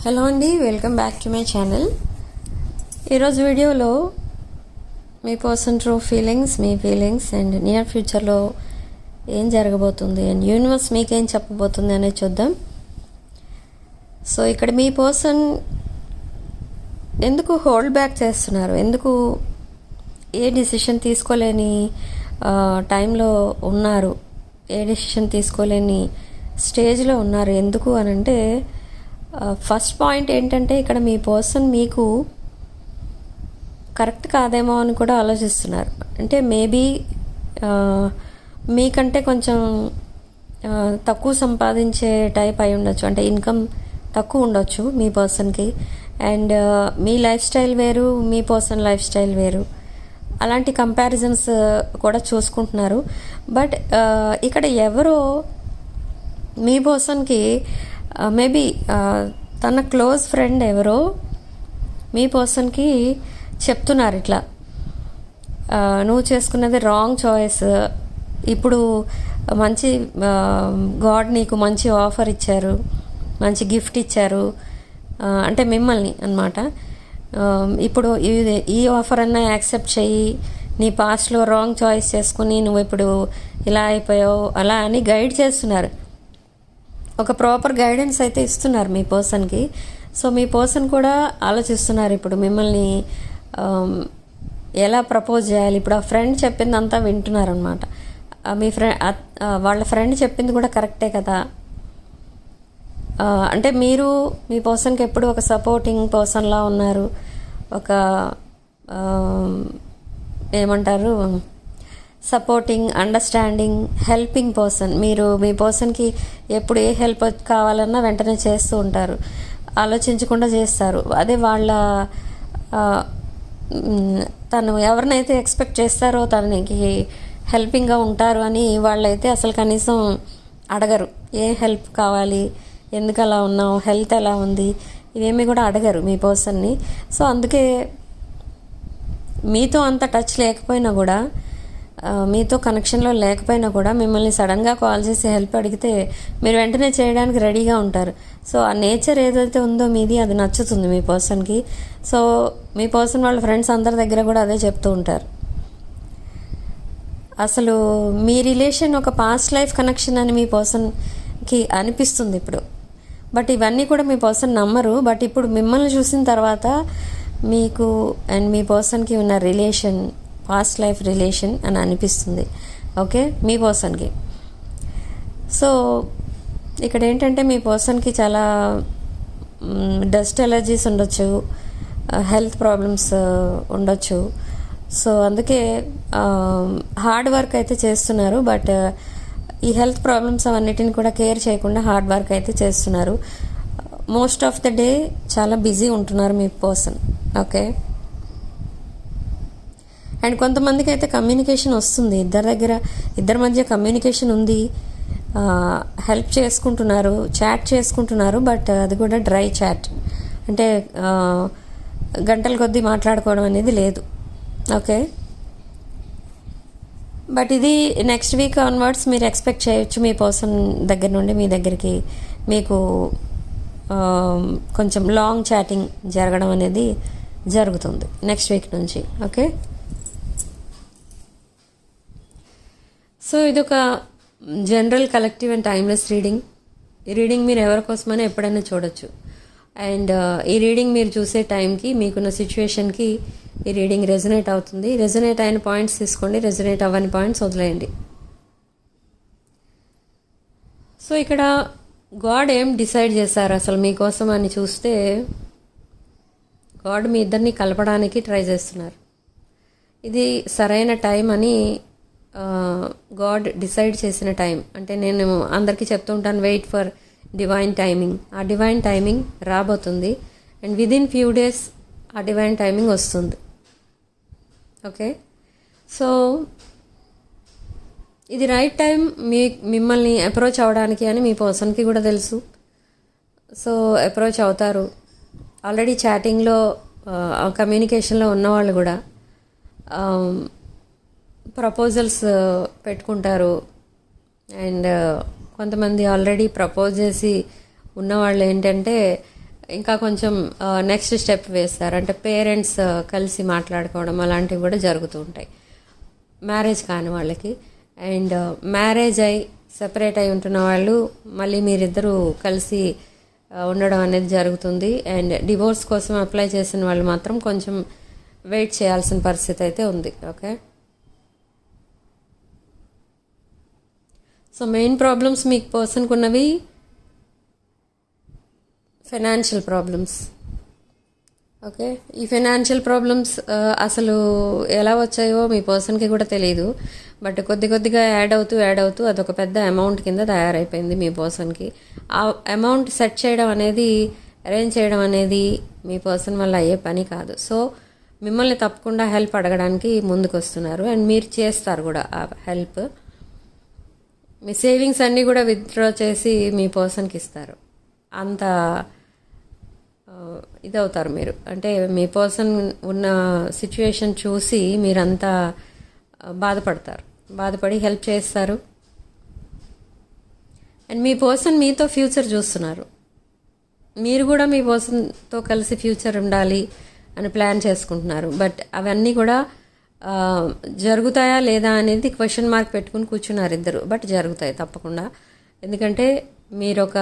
Hello అండి, welcome back to my channel. ఈరోజు వీడియోలో మీ పర్సన్ ట్రూ ఫీలింగ్స్, మీ ఫీలింగ్స్ అండ్ నియర్ ఫ్యూచర్లో ఏం జరగబోతుంది అండ్ యూనివర్స్ మీకేం చెప్పబోతుంది అనేది చూద్దాం. సో ఇక్కడ మీ పర్సన్ ఎందుకు హోల్డ్ బ్యాక్ చేస్తున్నారు, ఎందుకు ఏ డిసిషన్ తీసుకోలేని టైంలో ఉన్నారు, ఏ డిసిషన్ తీసుకోలేని స్టేజ్లో ఉన్నారు, ఎందుకు అని అంటే ఫస్ట్ పాయింట్ ఏంటంటే ఇక్కడ మీ పర్సన్ మీకు కరెక్ట్ కాదేమో అని కూడా ఆలోచిస్తున్నారు. అంటే మేబీ మీకంటే కొంచెం తక్కువ సంపాదించే టైప్ అయి ఉండొచ్చు, అంటే ఇన్కమ్ తక్కువ ఉండొచ్చు మీ పర్సన్కి. అండ్ మీ లైఫ్ స్టైల్ వేరు, మీ పర్సన్ లైఫ్ స్టైల్ వేరు, అలాంటి కంపారిజన్స్ కూడా చూసుకుంటున్నారు. బట్ ఇక్కడ ఎవరో మీ పర్సన్కి మేబీ తన క్లోజ్ ఫ్రెండ్ ఎవరో మీ పర్సన్కి చెప్తున్నారు, ఇట్లా నువ్వు చేసుకున్నది రాంగ్ చాయిస్, ఇప్పుడు మంచి గాడ్ నీకు మంచి ఆఫర్ ఇచ్చారు, మంచి గిఫ్ట్ ఇచ్చారు, అంటే మిమ్మల్ని అన్నమాట. ఇప్పుడు ఈ ఆఫర్ అన్నా యాక్సెప్ట్ చెయ్యి, నీ పాస్ట్లో రాంగ్ చాయిస్ చేసుకుని నువ్వు ఇప్పుడు ఇలా అయిపోయావు అలా అని గైడ్ చేస్తున్నారు. ఒక ప్రాపర్ గైడెన్స్ అయితే ఇస్తున్నారు మీ పర్సన్కి. సో మీ పర్సన్ కూడా ఆలోచిస్తున్నారు ఇప్పుడు మిమ్మల్ని ఎలా ప్రపోజ్ చేయాలి. ఇప్పుడు ఆ ఫ్రెండ్ చెప్పిందంతా వింటున్నారు అనమాట. మీ వాళ్ళ ఫ్రెండ్ చెప్పింది కూడా కరెక్టే కదా. అంటే మీరు మీ పర్సన్కి ఎప్పుడు ఒక సపోర్టింగ్ పర్సన్లా ఉన్నారు, ఒక ఏమంటారు సపోర్టింగ్, అండర్స్టాండింగ్, హెల్పింగ్ పర్సన్. మీరు మీ పర్సన్కి ఎప్పుడు ఏ హెల్ప్ కావాలన్నా వెంటనే చేస్తూ ఉంటారు, ఆలోచించకుండా చేస్తారు. అదే వాళ్ళ తను ఎవరినైతే ఎక్స్పెక్ట్ చేస్తారో తనకి హెల్పింగ్గా ఉంటారు అని వాళ్ళైతే అసలు కనీసం అడగరు. ఏ హెల్ప్ కావాలి, ఎందుకు అలా ఉన్నావు, హెల్త్ ఎలా ఉంది, ఇవేమీ కూడా అడగరు మీ పర్సన్ని. సో అందుకే మీతో అంత టచ్ లేకపోయినా కూడా, మీతో కనెక్షన్లో లేకపోయినా కూడా మిమ్మల్ని సడన్గా కాల్ చేసి హెల్ప్ అడిగితే మీరు వెంటనే చేయడానికి రెడీగా ఉంటారు. సో ఆ నేచర్ ఏదైతే ఉందో మీది, అది నచ్చుతుంది మీ పర్సన్కి. సో మీ పర్సన్ వాళ్ళ ఫ్రెండ్స్ అందరి దగ్గర కూడా అదే చెప్తూ ఉంటారు. అసలు మీ రిలేషన్ ఒక పాస్ట్ లైఫ్ కనెక్షన్ అని మీ పర్సన్కి అనిపిస్తుంది ఇప్పుడు. బట్ ఇవన్నీ కూడా మీ పర్సన్ నమ్మరు. బట్ ఇప్పుడు మిమ్మల్ని చూసిన తర్వాత మీకు అండ్ మీ పర్సన్కి ఉన్న రిలేషన్ పాస్ట్ లైఫ్ రిలేషన్ అని అనిపిస్తుంది, ఓకే, మీ పర్సన్కి. సో ఇక్కడ ఏంటంటే మీ పర్సన్కి చాలా డస్ట్ ఎలర్జీస్ ఉండొచ్చు, హెల్త్ ప్రాబ్లమ్స్ ఉండొచ్చు. సో అందుకే హార్డ్ వర్క్ అయితే చేస్తున్నారు. బట్ ఈ హెల్త్ ప్రాబ్లమ్స్ అవన్నిటిని కూడా కేర్ చేయకుండా హార్డ్ వర్క్ అయితే చేస్తున్నారు. మోస్ట్ ఆఫ్ ద డే చాలా బిజీ ఉంటున్నారు మీ పర్సన్, ఓకే. అండ్ కొంతమందికి అయితే కమ్యూనికేషన్ వస్తుంది, ఇద్దరి మధ్య కమ్యూనికేషన్ ఉంది, హెల్ప్ చేసుకుంటున్నారు, చాట్ చేసుకుంటున్నారు. బట్ అది కూడా డ్రై చాట్, అంటే గంటల కొద్దీ మాట్లాడుకోవడం అనేది లేదు, ఓకే. బట్ ఇది నెక్స్ట్ వీక్ ఆన్వర్డ్స్ మీరు ఎక్స్పెక్ట్ చేయొచ్చు మీ పర్సన్ దగ్గర నుండి మీ దగ్గరికి మీకు కొంచెం లాంగ్ చాటింగ్ జరగడం అనేది జరుగుతుంది నెక్స్ట్ వీక్ నుంచి, ఓకే. సో ఇదొక general collective and timeless reading. ఈ రీడింగ్ మీరు ఎవరి కోసమైనా ఎప్పుడైనా చూడొచ్చు. అండ్ ఈ రీడింగ్ మీరు చూసే టైంకి మీకున్న సిచ్యువేషన్కి ఈ రీడింగ్ రెజొనేట్ అవుతుంది. రెజొనేట్ అయిన పాయింట్స్ తీసుకోండి, రెజొనేట్ అవ్వని పాయింట్స్ వదిలేయండి. సో ఇక్కడ గాడ్ ఏం డిసైడ్ చేశారు అసలు మీకోసం అని చూస్తే, గాడ్ మీ ఇద్దరిని కలపడానికి ట్రై చేస్తున్నారు. ఇది సరైన టైం అని గాడ్ డిసైడ్ చేసిన టైం. అంటే నేను అందరికీ చెప్తూ ఉంటాను, వెయిట్ ఫర్ డివైన్ టైమింగ్. ఆ డివైన్ టైమింగ్ రాబోతుంది అండ్ విదిన్ ఫ్యూ డేస్ ఆ డివైన్ టైమింగ్ వస్తుంది, ఓకే. సో ఇది రైట్ టైం మిమ్మల్ని అప్రోచ్ అవ్వడానికి అని మీ పర్సన్కి కూడా తెలుసు. సో అప్రోచ్ అవుతారు. ఆల్రెడీ చాటింగ్లో కమ్యూనికేషన్లో ఉన్నవాళ్ళు కూడా ప్రపోజల్స్ పెట్టుకుంటారు. అండ్ కొంతమంది ఆల్రెడీ ప్రపోజ్ చేసి ఉన్నవాళ్ళు ఏంటంటే ఇంకా కొంచెం నెక్స్ట్ స్టెప్ వేస్తారు. అంటే పేరెంట్స్ కలిసి మాట్లాడుకోవడం అలాంటివి కూడా జరుగుతూ ఉంటాయి మ్యారేజ్ కాని వాళ్ళకి. అండ్ మ్యారేజ్ అయి సెపరేట్ అయి ఉంటున్న వాళ్ళు మళ్ళీ మీరిద్దరూ కలిసి ఉండడం అనేది జరుగుతుంది. అండ్ డివోర్స్ కోసం అప్లై చేసిన వాళ్ళు మాత్రం కొంచెం వెయిట్ చేయాల్సిన పరిస్థితి అయితే ఉంది. ఓకే, సో మెయిన్ ప్రాబ్లమ్స్ మీకు పర్సన్కి ఉన్నవి ఫైనాన్షియల్ ప్రాబ్లమ్స్. ఓకే, ఈ ఫైనాన్షియల్ ప్రాబ్లమ్స్ అసలు ఎలా వచ్చాయో మీ పర్సన్కి కూడా తెలియదు. బట్ కొద్దిగా యాడ్ అవుతూ అదొక పెద్ద అమౌంట్ కింద తయారైపోయింది మీ పర్సన్కి. ఆ అమౌంట్ సెట్ చేయడం అనేది, అరేంజ్ చేయడం అనేది మీ పర్సన్ వల్ల అయ్యే పని కాదు. సో మిమ్మల్ని తప్పకుండా హెల్ప్ అడగడానికి ముందుకు వస్తున్నారు. అండ్ మీరు చేస్తారు కూడా ఆ హెల్ప్. మీ సేవింగ్స్ అన్నీ కూడా విత్డ్రా చేసి మీ పర్సన్కి ఇస్తారు. అంత ఇదవుతారు మీరు. అంటే మీ పర్సన్ ఉన్న సిచ్యువేషన్ చూసి మీరంతా బాధపడి హెల్ప్ చేస్తారు. అండ్ మీ పర్సన్ మీతో ఫ్యూచర్ చూస్తున్నారు. మీరు కూడా మీ పర్సన్తో కలిసి ఫ్యూచర్ ఉండాలి అని ప్లాన్ చేసుకుంటున్నారు. బట్ అవన్నీ కూడా జరుగుతాయా లేదా అనేది క్వశ్చన్ మార్క్ పెట్టుకుని కూర్చున్నారు ఇద్దరు. బట్ జరుగుతాయి తప్పకుండా. ఎందుకంటే మీరు ఒక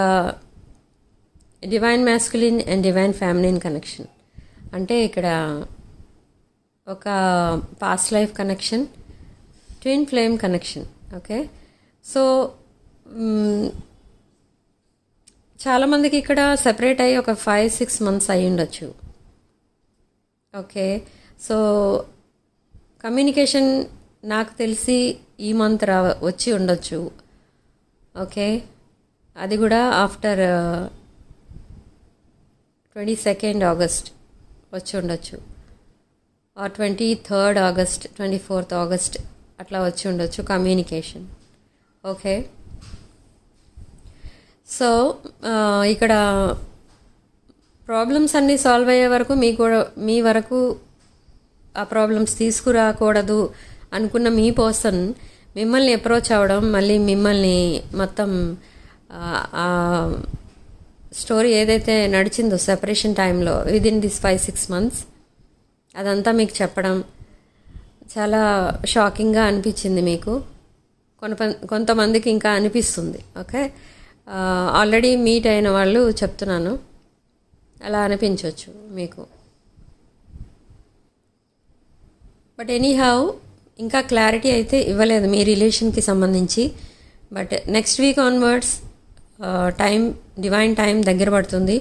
divine masculine and divine ఫ్యామిలీన్ connection. అంటే ఇక్కడ ఒక past life connection, twin flame connection. Okay, so చాలామందికి ఇక్కడ సెపరేట్ అయ్యి ఒక 5-6 months అయి ఉండొచ్చు. ఓకే, సో కమ్యూనికేషన్ నాకు తెలిసి ఈ మంత్ వచ్చి ఉండొచ్చు. ఓకే, అది కూడా ఆఫ్టర్ 22nd August వచ్చి ఉండొచ్చు, are 23rd August, 24th August అట్లా వచ్చి ఉండొచ్చు కమ్యూనికేషన్. ఓకే, సో ఇక్కడ ప్రాబ్లమ్స్ అన్నీ సాల్వ్ అయ్యే వరకు మీ వరకు ఆ ప్రాబ్లమ్స్ తీసుకురాకూడదు అనుకున్న మీ పర్సన్ మిమ్మల్ని అప్రోచ్ అవ్వడం, మళ్ళీ మిమ్మల్ని మొత్తం స్టోరీ ఏదైతే నడిచిందో సెపరేషన్ టైంలో విదిన్ దిస్ 5-6 months అదంతా మీకు చెప్పడం చాలా షాకింగ్గా అనిపించింది మీకు. కొంతమందికి ఇంకా అనిపిస్తుంది. ఓకే, ఆల్రెడీ మీట్ అయిన వాళ్ళు చెప్తున్నాను, అలా అనిపించవచ్చు మీకు. బట్ ఎనీహౌ ఇంకా క్లారిటీ అయితే ఇవ్వలేదు మీ రిలేషన్కి సంబంధించి. But next week onwards divine time దగ్గర పడుతుంది.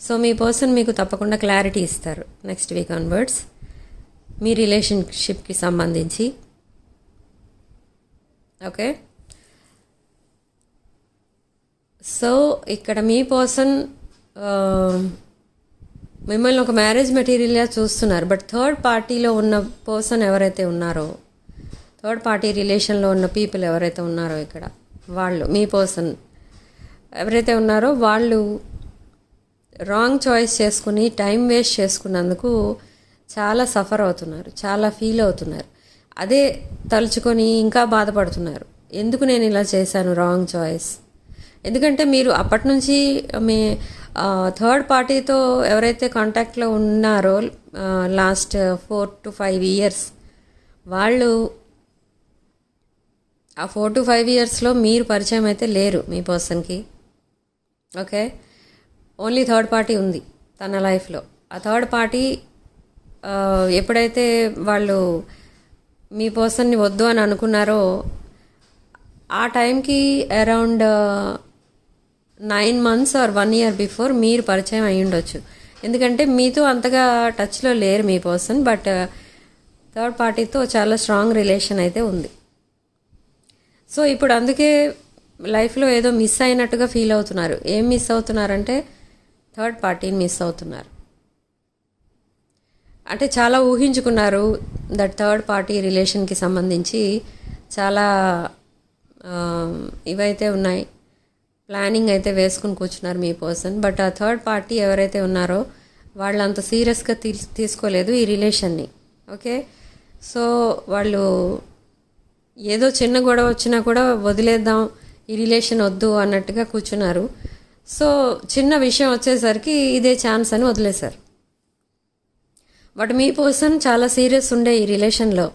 సో మీ పర్సన్ మీకు తప్పకుండా క్లారిటీ ఇస్తారు నెక్స్ట్ వీక్ ఆన్వర్డ్స్ మీ రిలేషన్షిప్కి సంబంధించి. ఓకే, సో ఇక్కడ మీ పర్సన్ మిమ్మల్ని ఒక మ్యారేజ్ మెటీరియల్గా చూస్తున్నారు. బట్ థర్డ్ పార్టీలో ఉన్న పర్సన్ ఎవరైతే ఉన్నారో, థర్డ్ పార్టీ రిలేషన్లో ఉన్న పీపుల్ ఎవరైతే ఉన్నారో ఇక్కడ వాళ్ళు, మీ పర్సన్ ఎవరైతే ఉన్నారో వాళ్ళు రాంగ్ చాయిస్ చేసుకుని టైం వేస్ట్ చేసుకున్నందుకు చాలా సఫర్ అవుతున్నారు, చాలా ఫీల్ అవుతున్నారు. అదే తలుచుకొని ఇంకా బాధపడుతున్నారు, ఎందుకు నేను ఇలా చేశాను రాంగ్ చాయిస్. ఎందుకంటే మీరు అప్పటి నుంచి మీ థర్డ్ పార్టీతో ఎవరైతే కాంటాక్ట్లో ఉన్నారో లాస్ట్ 4 to 5 years, వాళ్ళు ఆ 4 to 5 yearsలో మీరు పరిచయం అయితే లేరు మీ పర్సన్కి. ఓకే, ఓన్లీ థర్డ్ పార్టీ ఉంది తన లైఫ్లో. ఆ థర్డ్ పార్టీ ఎప్పుడైతే వాళ్ళు మీ పర్సన్ని వద్దు అని అనుకున్నారో ఆ టైంకి around 9 months or 1 year before మీరు పరిచయం అయ్యి ఉండొచ్చు. ఎందుకంటే మీతో అంతగా టచ్లో లేరు మీ పర్సన్, బట్ థర్డ్ పార్టీతో చాలా స్ట్రాంగ్ రిలేషన్ అయితే ఉంది. సో ఇప్పుడు అందుకే లైఫ్లో ఏదో మిస్ అయినట్టుగా ఫీల్ అవుతున్నారు. ఏం మిస్ అవుతున్నారంటే థర్డ్ పార్టీని మిస్ అవుతున్నారు. అంటే చాలా ఊహించుకున్నారు దట్ థర్డ్ పార్టీ రిలేషన్కి సంబంధించి చాలా ఇవైతే ఉన్నాయి, ప్లానింగ్ అయితే వేసుకుని కూర్చున్నారు మీ పర్సన్. బట్ ఆ థర్డ్ పార్టీ ఎవరైతే ఉన్నారో వాళ్ళు అంత సీరియస్గా తీసుకోలేదు ఈ రిలేషన్ని. ఓకే, సో వాళ్ళు ఏదో చిన్న గొడవ వచ్చినా కూడా వదిలేద్దాం, ఈ రిలేషన్ వద్దు అన్నట్టుగా కూర్చున్నారు. సో చిన్న విషయం వచ్చేసరికి ఇదే ఛాన్స్ అని వదిలేశారు. బట్ మీ పర్సన్ చాలా సీరియస్ ఉండే ఈ రిలేషన్లో.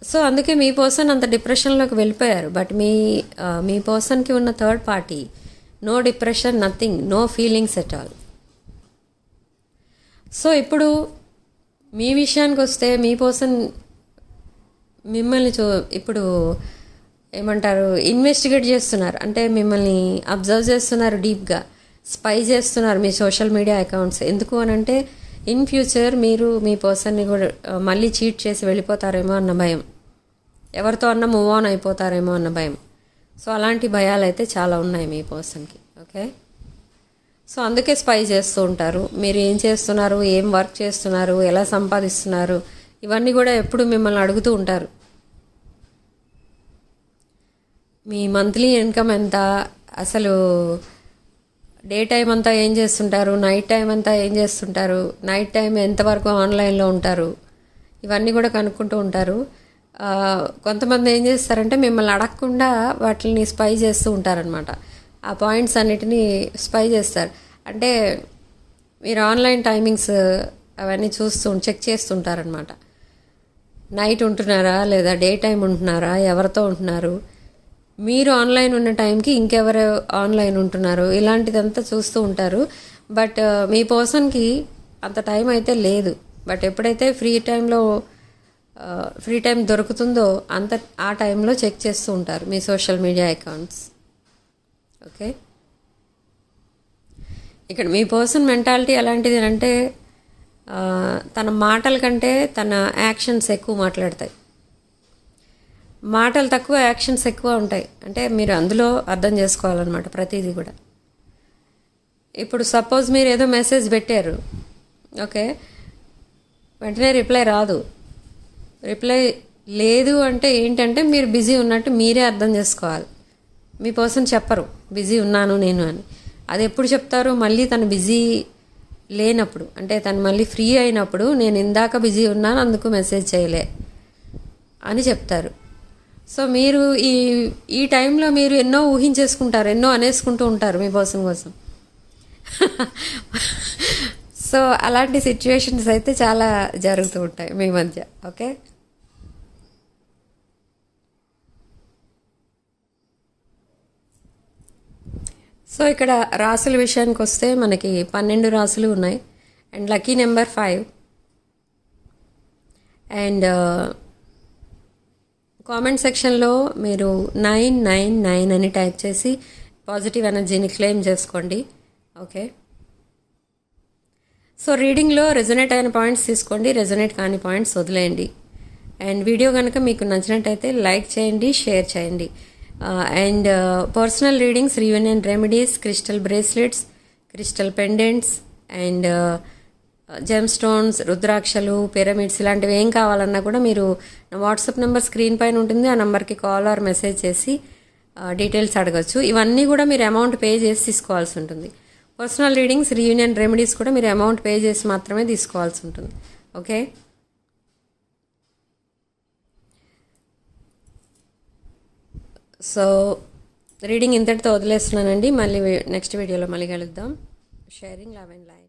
సో అందుకే మీ పర్సన్ అంత డిప్రెషన్లోకి వెళ్ళిపోయారు. బట్ మీ పర్సన్కి ఉన్న third party no depression, nothing, no feelings at all. So ఇప్పుడు మీ విషయానికి వస్తే మీ పర్సన్ మిమ్మల్ని ఇప్పుడు ఏమంటారు, ఇన్వెస్టిగేట్ చేస్తున్నారు. అంటే మిమ్మల్ని అబ్జర్వ్ చేస్తున్నారు, డీప్గా స్పై చేస్తున్నారు మీ సోషల్ మీడియా అకౌంట్స్. ఎందుకు అని అంటే ఇన్ ఫ్యూచర్ మీరు మీ పర్సన్ని కూడా మళ్ళీ చీట్ చేసి వెళ్ళిపోతారేమో అన్న భయం, ఎవరితో అన్న మూవ్ ఆన్ అయిపోతారేమో అన్న భయం. సో అలాంటి భయాలు అయితే చాలా ఉన్నాయి మీ పర్సన్కి. ఓకే, సో అందుకే స్పై చేస్తూ ఉంటారు. మీరు ఏం చేస్తున్నారు, ఏం వర్క్ చేస్తున్నారు, ఎలా సంపాదిస్తున్నారు, ఇవన్నీ కూడా ఎప్పుడు మిమ్మల్ని అడుగుతూ ఉంటారు. మీ మంత్లీ ఇన్కమ్ ఎంత, అసలు డే టైం అంతా ఏం చేస్తుంటారు, నైట్ టైం అంతా ఏం చేస్తుంటారు, నైట్ టైం ఎంతవరకు ఆన్లైన్లో ఉంటారు, ఇవన్నీ కూడా కనుక్కుంటూ ఉంటారు. కొంతమంది ఏం చేస్తారంటే మిమ్మల్ని అడగకుండా వాటిని స్పై చేస్తూ ఉంటారనమాట. ఆ పాయింట్స్ అన్నిటినీ స్పై చేస్తారు. అంటే మీరు ఆన్లైన్ టైమింగ్స్ అవన్నీ చెక్ చేస్తుంటారనమాట. నైట్ ఉంటున్నారా లేదా డే టైం ఉంటున్నారా, ఎవరితో ఉంటున్నారు, మీరు ఆన్లైన్ ఉన్న టైంకి ఇంకెవరు ఆన్లైన్ ఉంటున్నారు, ఇలాంటిదంతా చూస్తూ ఉంటారు. బట్ మీ పర్సన్కి అంత టైం అయితే లేదు. బట్ ఎప్పుడైతే ఫ్రీ టైం దొరుకుతుందో ఆ టైంలో చెక్ చేస్తూ ఉంటారు మీ సోషల్ మీడియా అకౌంట్స్. ఓకే, ఇక్కడ మీ పర్సన్ మెంటాలిటీ ఎలాంటిది అంటే తన మాటల కంటే తన యాక్షన్స్ ఎక్కువ మాట్లాడతాయి. మాటలు తక్కువ, యాక్షన్స్ ఎక్కువ ఉంటాయి. అంటే మీరు అందులో అర్థం చేసుకోవాలన్నమాట ప్రతిదీ కూడా. ఇప్పుడు సపోజ్ మీరు ఏదో మెసేజ్ పెట్టారు, ఓకే, వెంటనే రిప్లై రాదు. రిప్లై లేదు అంటే ఏంటంటే మీరు బిజీ ఉన్నట్టు మీరే అర్థం చేసుకోవాలి. మీ పర్సన్ చెప్పరు బిజీ ఉన్నాను నేను అని. అది ఎప్పుడు చెప్తారు, మళ్ళీ తను బిజీ లేనప్పుడు, అంటే తను మళ్ళీ ఫ్రీ అయినప్పుడు నేను ఇందాక బిజీ ఉన్నాను అందుకు మెసేజ్ చేయలే అని చెప్తారు. సో మీరు ఈ టైంలో మీరు ఎన్నో ఊహించేసుకుంటారు, ఎన్నో అనేసుకుంటూ ఉంటారు మీ పర్సన్ కోసం. సో అలాంటి సిచ్యువేషన్స్ అయితే చాలా జరుగుతూ ఉంటాయి మీ మధ్య. ఓకే, సో ఇక్కడ రాసుల విషయానికి వస్తే మనకి 12 రాసులు ఉన్నాయి. And lucky number 5. And comment సెక్షన్లో మీరు 999 అని టైప్ చేసి పాజిటివ్ ఎనర్జీని క్లెయిమ్ చేసుకోండి. ఓకే, సో రీడింగ్లో రెజొనేట్ అయిన పాయింట్స్ తీసుకోండి, రెజొనేట్ కాని పాయింట్స్ వదిలేయండి. అండ్ వీడియో కనుక మీకు నచ్చినట్టయితే లైక్ చేయండి, షేర్ చేయండి. And personal readings, reunion remedies, crystal bracelets, crystal pendants and gem stones, రుద్రాక్షలు, పిరమిడ్స్ ఇలాంటివి ఏం కావాలన్నా కూడా మీరు నా వాట్సాప్ నెంబర్ స్క్రీన్ పైన ఉంటుంది. ఆ నెంబర్కి కాల్ ఆర్ మెసేజ్ చేసి డీటెయిల్స్ అడగచ్చు. ఇవన్నీ కూడా మీరు అమౌంట్ పే చేసి తీసుకోవాల్సి ఉంటుంది. పర్సనల్ రీడింగ్స్, రీయూనియన్ రెమెడీస్ కూడా మీరు అమౌంట్ పే చేసి మాత్రమే తీసుకోవాల్సి ఉంటుంది. ఓకే, సో రీడింగ్ ఇంతటితో వదిలేస్తున్నానండి. మళ్ళీ నెక్స్ట్ వీడియోలో మళ్ళీ కలుద్దాం. Sharing, love and life.